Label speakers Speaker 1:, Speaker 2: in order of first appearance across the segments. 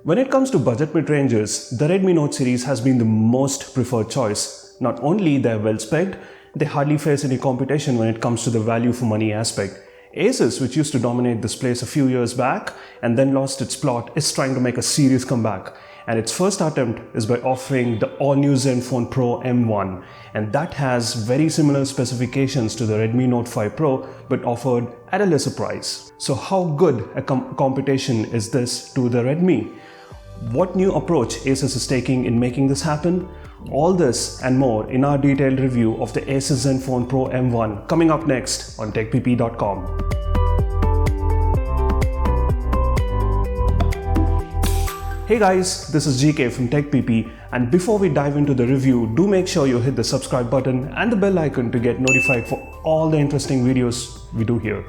Speaker 1: When it comes to budget mid-ranges, the Redmi Note series has been the most preferred choice. Not only they're well-spec'd, they hardly face any competition when it comes to the value for money aspect. Asus, which used to dominate this place a few years back and then lost its plot, is trying to make a serious comeback. And its first attempt is by offering the all-new Zenfone Pro M1, and that has very similar specifications to the Redmi Note 5 Pro but offered at a lesser price. So how good a competition is this to the Redmi? What new approach Asus is taking in making this happen? All this and more in our detailed review of the Asus Zenfone Pro M1 coming up next on TechPP.com. Hey guys, this is GK from TechPP, and before we dive into the review, do make sure you hit the subscribe button and the bell icon to get notified for all the interesting videos we do here.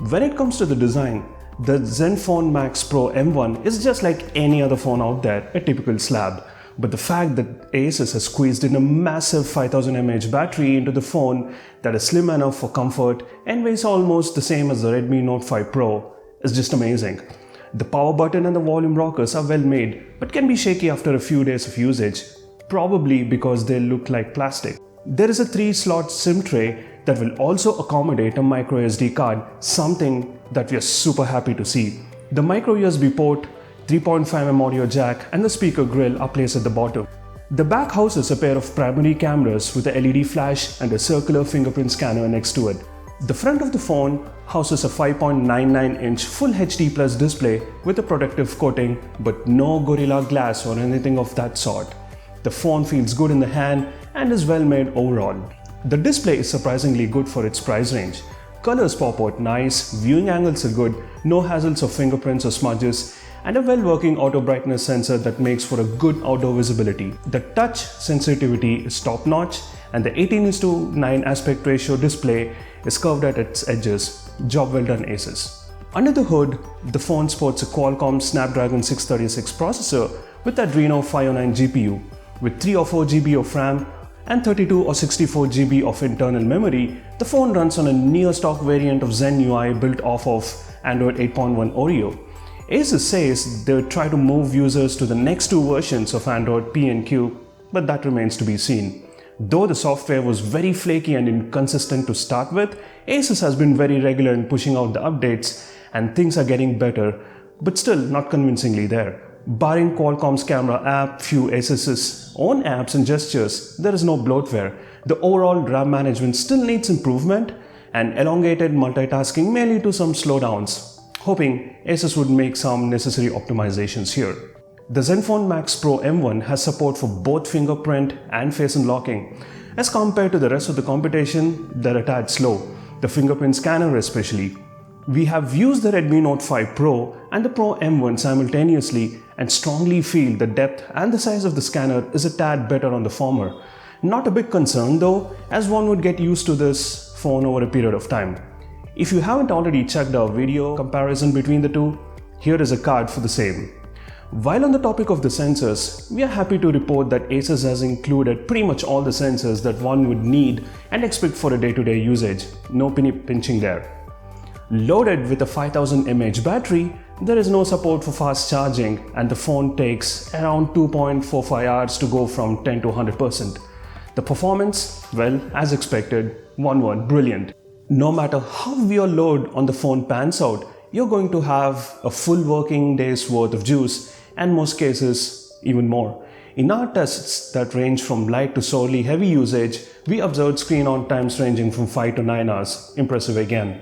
Speaker 1: When it comes to the design, the Zenfone Max Pro M1 is just like any other phone out there, a typical slab. But the fact that Asus has squeezed in a massive 5000 mAh battery into the phone that is slim enough for comfort and weighs almost the same as the Redmi Note 5 Pro is just amazing. The power button and the volume rockers are well made, but can be shaky after a few days of usage, probably because they look like plastic. There is a 3-slot SIM tray that will also accommodate a micro SD card, something that we are super happy to see. The micro USB port, 3.5mm audio jack and the speaker grill are placed at the bottom. The back houses a pair of primary cameras with a LED flash and a circular fingerprint scanner next to it. The front of the phone houses a 5.99-inch Full HD Plus display with a protective coating, but no Gorilla Glass or anything of that sort. The phone feels good in the hand and is well made overall. The display is surprisingly good for its price range. Colors pop out nice, viewing angles are good, no hassles of fingerprints or smudges, and a well-working auto brightness sensor that makes for a good outdoor visibility. The touch sensitivity is top-notch, and the 18:9 aspect ratio display is curved at its edges. Job well done, Asus. Under the hood, the phone sports a Qualcomm Snapdragon 636 processor with Adreno 509 GPU. With 3 or 4 GB of RAM and 32 or 64 GB of internal memory, the phone runs on a near-stock variant of Zen UI built off of Android 8.1 Oreo. Asus says they would try to move users to the next two versions of Android P and Q, but that remains to be seen. Though the software was very flaky and inconsistent to start with, Asus has been very regular in pushing out the updates and things are getting better, but still not convincingly there. Barring Qualcomm's camera app, few Asus's own apps and gestures, there is no bloatware. The overall RAM management still needs improvement, and elongated multitasking may lead to some slowdowns. Hoping Asus would make some necessary optimizations here. The Zenfone Max Pro M1 has support for both fingerprint and face unlocking. As compared to the rest of the competition, they're a tad slow, the fingerprint scanner especially. We have used the Redmi Note 5 Pro and the Pro M1 simultaneously and strongly feel the depth and the size of the scanner is a tad better on the former. Not a big concern though, as one would get used to this phone over a period of time. If you haven't already checked our video comparison between the two, here is a card for the same. While on the topic of the sensors, we are happy to report that Asus has included pretty much all the sensors that one would need and expect for a day-to-day usage. No penny pinching there. Loaded with a 5000 mAh battery, there is no support for fast charging and the phone takes around 2.45 hours to go from 10 to 100%. The performance, well, as expected, one word, brilliant. No matter how your load on the phone pans out, you're going to have a full working day's worth of juice, and most cases even more. In our tests that range from light to sorely heavy usage, we observed screen on times ranging from 5 to 9 hours. Impressive again.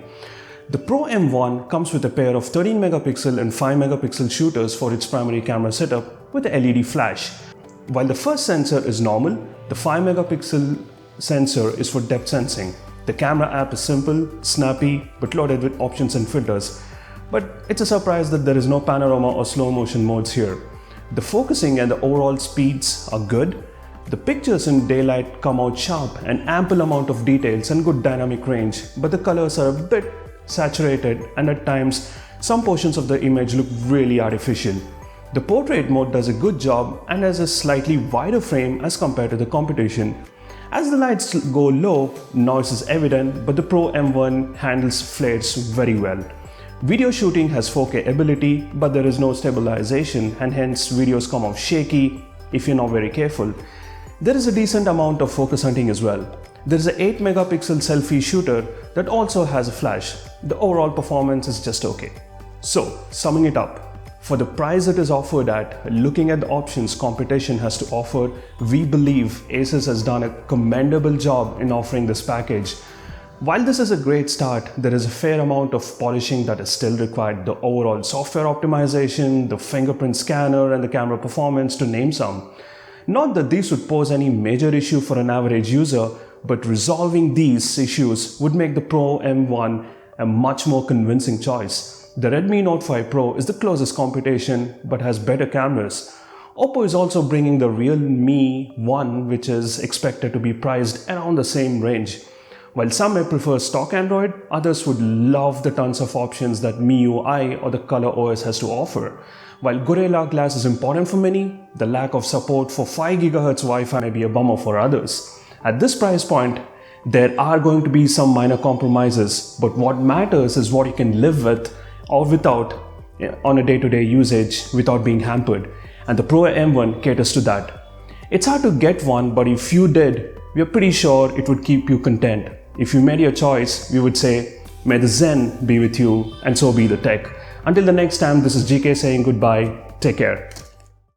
Speaker 1: The Pro M1 comes with a pair of 13 megapixel and 5 megapixel shooters for its primary camera setup with a LED flash. While the first sensor is normal, the 5 megapixel sensor is for depth sensing. The camera app is simple, snappy, but loaded with options and filters. But it's a surprise that there is no panorama or slow motion modes here. The focusing and the overall speeds are good. The pictures in daylight come out sharp and ample amount of details and good dynamic range, but the colors are a bit saturated and at times some portions of the image look really artificial. The portrait mode does a good job and has a slightly wider frame as compared to the competition. As the lights go low, noise is evident, but the Pro M1 handles flares very well. Video shooting has 4K ability, but there is no stabilization and hence videos come off shaky if you're not very careful. There is a decent amount of focus hunting as well. There is an 8 megapixel selfie shooter that also has a flash. The overall performance is just okay. So, summing it up, for the price it is offered at, looking at the options competition has to offer, we believe Asus has done a commendable job in offering this package. While this is a great start, there is a fair amount of polishing that is still required. The overall software optimization, the fingerprint scanner and the camera performance, to name some. Not that these would pose any major issue for an average user, but resolving these issues would make the Pro M1 a much more convincing choice. The Redmi Note 5 Pro is the closest competition but has better cameras. Oppo is also bringing the Realme 1, which is expected to be priced around the same range. While some may prefer stock Android, others would love the tons of options that MIUI or the Color OS has to offer. While Gorilla Glass is important for many, the lack of support for 5 GHz Wi-Fi may be a bummer for others. At this price point, there are going to be some minor compromises, but what matters is what you can live with or without on a day-to-day usage without being hampered, and the Pro M1 caters to that. It's hard to get one, but if you did, we are pretty sure it would keep you content. If you made your choice, we would say, may the Zen be with you and so be the tech. Until the next time, this is GK saying goodbye. Take care.